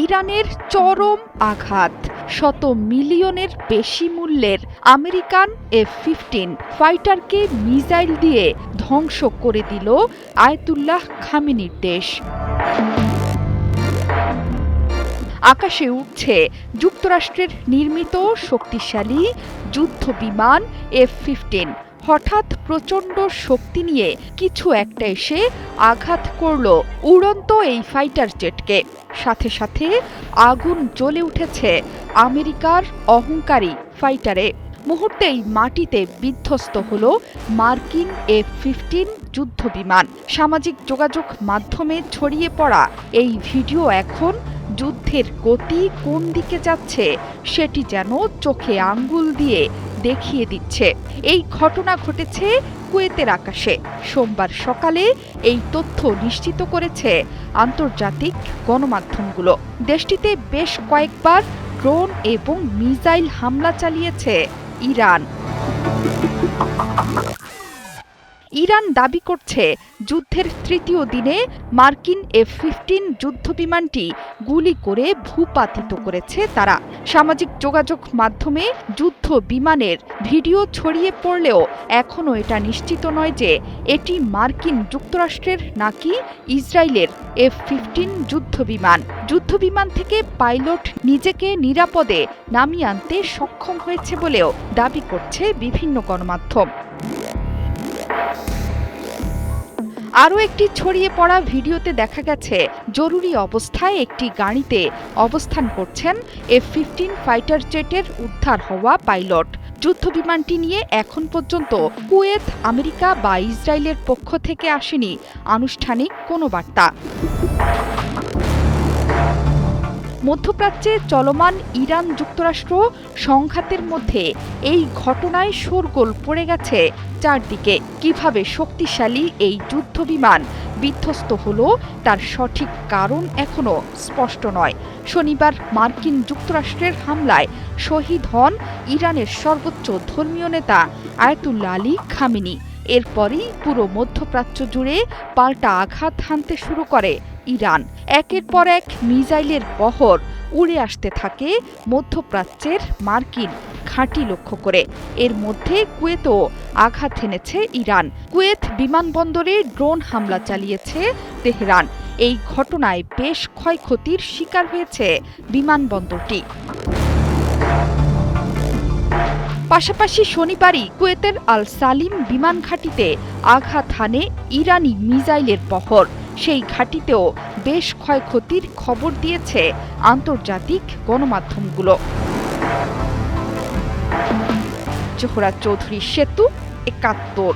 ইরানের চরম আঘাত, শত মিলিয়নের বেশি মূল্যের আমেরিকান F-15 ফাইটারকে মিসাইল দিয়ে ধ্বংস করে দিল আয়াতুল্লাহ খামেনির দেশ। আকাশে উঠছে যুক্তরাষ্ট্রের নির্মিত শক্তিশালী যুদ্ধবিমান F-15। হঠাৎ প্রচণ্ড শক্তি নিয়ে কিছু একটা এসে আঘাত করল উড়ন্ত এই ফাইটার জেটকে। সাথে সাথে আগুন জ্বলে উঠেছে আমেরিকার অহংকারী ফাইটারে। মুহূর্তেই মাটিতে বিধ্বস্ত হল মার্কিন F-15 যুদ্ধবিমান। সামাজিক যোগাযোগ মাধ্যমে ছড়িয়ে পড়া এই ভিডিও এখন যুদ্ধের গতি কোন দিকে যাচ্ছে সেটি যেন চোখে আঙ্গুল দিয়ে দেখিয়ে দিচ্ছে। এই ঘটনা ঘটেছে কুয়েতের আকাশে। সোমবার সকালে এই তথ্য নিশ্চিত করেছে আন্তর্জাতিক গণমাধ্যমগুলো। দেশটিতে বেশ কয়েকবার ড্রোন এবং মিসাইল হামলা চালিয়েছে ইরান। ইরান দাবি করছে যুদ্ধের তৃতীয় দিনে মার্কিন F-15 যুদ্ধবিমানটি গুলি করে ভূপাতিত করেছে তারা। সামাজিক যোগাযোগ মাধ্যমে যুদ্ধ বিমানের ভিডিও ছড়িয়ে পড়লেও এখনও এটা নিশ্চিত নয় যে এটি মার্কিন যুক্তরাষ্ট্রের নাকি ইসরায়েলের F-15 যুদ্ধবিমান। যুদ্ধবিমান থেকে পাইলট নিজেকে নিরাপদে নামিয়ে আনতে সক্ষম হয়েছে বলেও দাবি করছে বিভিন্ন গণমাধ্যম। আরও একটি ছড়িয়ে পড়া ভিডিওতে দেখা গেছে জরুরি অবস্থায় একটি গাড়িতে অবস্থান করছেন F-15 ফাইটার জেটের উদ্ধার হওয়া পাইলট। যুদ্ধবিমানটি নিয়ে এখন পর্যন্ত কুয়েত, আমেরিকা বা ইসরায়েলের পক্ষ থেকে আসেনি আনুষ্ঠানিক কোনো বার্তা। মধ্যপ্রাচ্যে চলমান ইরান যুক্তরাষ্ট্র সংঘাতের মধ্যে এই ঘটনায় শোরগোল পড়ে গেছে চারদিকে। কিভাবে শক্তিশালী এই যুদ্ধবিমান বিধ্বস্ত হলো তার সঠিক কারণ এখনও স্পষ্ট নয়। শনিবার মার্কিন যুক্তরাষ্ট্রের হামলায় শহীদ হন ইরানের সর্বোচ্চ ধর্মীয় নেতা আয়াতুল্লাহ আলী খামেনি। এরপরই পুরো মধ্যপ্রাচ্য জুড়ে পাল্টা আঘাত হানতে শুরু করে ইরান। একের পর এক মিসাইলের বহর উড়ে আসতে থাকে মধ্যপ্রাচ্যের মার্কিন ঘাঁটি লক্ষ্য করে। এর মধ্যে কুয়েতেও আঘাত হেনেছে ইরান। কুয়েত বিমানবন্দরে ড্রোন হামলা চালিয়েছে তেহরান। এই ঘটনায় বেশ ক্ষয়ক্ষতির শিকার হয়েছে বিমানবন্দরটি। পাশাপাশি শনিবারই কুয়েতের আল সালিম বিমান ঘাঁটিতে আঘাত হানে ইরানি মিসাইলের বহর। সেই ঘাঁটিতেও বেশ ক্ষয়ক্ষতির খবর দিয়েছে আন্তর্জাতিক গণমাধ্যমগুলো। জোহরা চৌধুরী, সেতু, ৭১।